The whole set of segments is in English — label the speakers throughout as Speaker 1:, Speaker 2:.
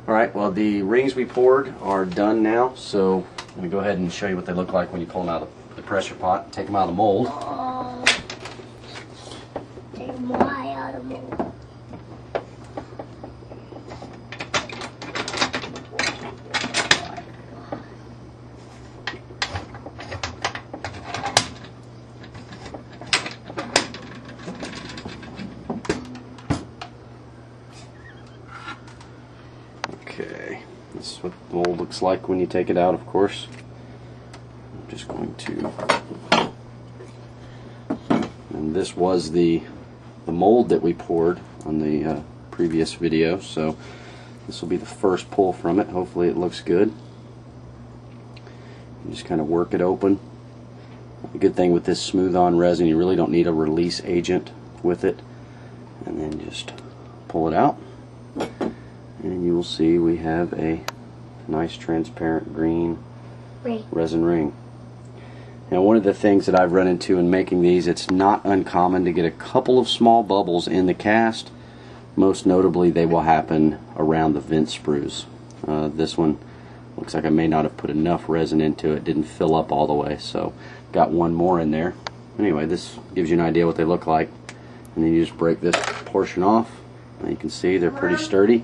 Speaker 1: Alright, well the rings we poured are done now, so I'm going to go ahead and show you what they look like when you pull them out of the pressure pot. Take them out of the mold.
Speaker 2: Take them right out of the mold.
Speaker 1: Okay, this is what the mold looks like when you take it out, of course. I'm just going to... And this was the mold that we poured on the previous video, so this will be the first pull from it. Hopefully it looks good. You just kind of work it open. The good thing with this smooth-on resin, you really don't need a release agent with it. And then just pull it out. And you will see we have a nice transparent green resin ring. Now, one of the things that I've run into in making these, it's not uncommon to get a couple of small bubbles in the cast. Most notably, they will happen around the vent sprues. This one looks like I may not have put enough resin into it, didn't fill up all the way, so got one more in there. Anyway, this gives you an idea what they look like. And then you just break this portion off. Now you can see they're pretty sturdy.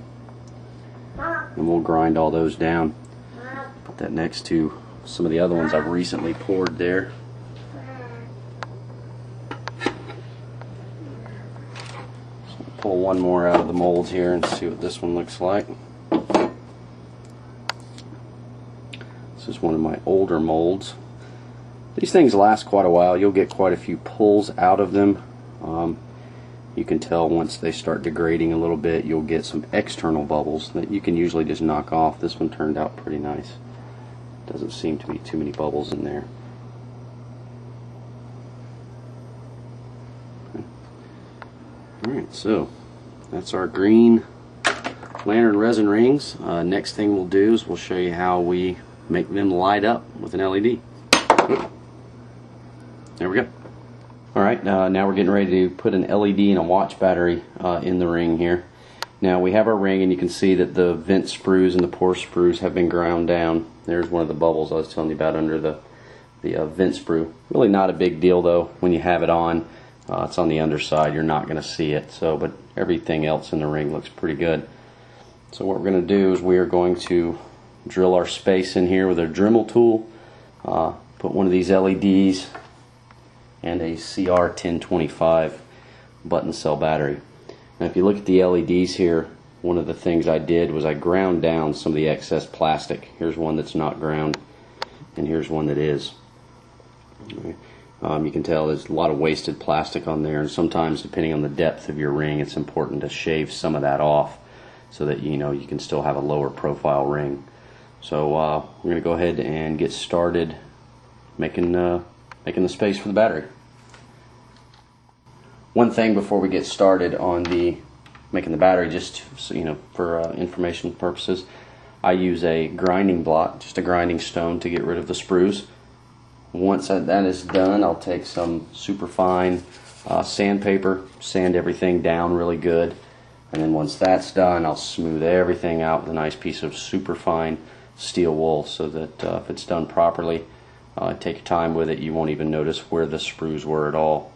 Speaker 1: And we'll grind all those down. Put that next to some of the other ones I've recently poured there. So pull one more out of the molds here and see what this one looks like. This is one of my older molds. These things last quite a while. You'll get quite a few pulls out of them. You can tell once they start degrading a little bit, you'll get some external bubbles that you can usually just knock off. This one turned out pretty nice. Doesn't seem to be too many bubbles in there. Okay. Alright, so that's our green lantern resin rings. Next thing we'll do is we'll show you how we make them light up with an LED. There we go. Alright, now we're getting ready to put an LED and a watch battery in the ring here. Now we have our ring, and you can see that the vent sprues and the pour sprues have been ground down. There's one of the bubbles I was telling you about under the vent sprue. Really not a big deal though when you have it on. It's on the underside, you're not going to see it. But everything else in the ring looks pretty good. So what we're going to do is we are going to drill our space in here with a Dremel tool. Put one of these LEDs and a CR1025 button cell battery. Now if you look at the LEDs here, one of the things I did was I ground down some of the excess plastic. Here's one that's not ground, and here's one that is. You can tell there's a lot of wasted plastic on there, and sometimes depending on the depth of your ring, it's important to shave some of that off so that you can still have a lower profile ring. So we're going to go ahead and get started making the space for the battery. One thing before we get started on making the battery, just so for information purposes, I use a grinding block, just a grinding stone, to get rid of the sprues. Once that is done, I'll take some super fine sandpaper, sand everything down really good, and then once that's done, I'll smooth everything out with a nice piece of super fine steel wool, so that if it's done properly, take your time with it, you won't even notice where the sprues were at all.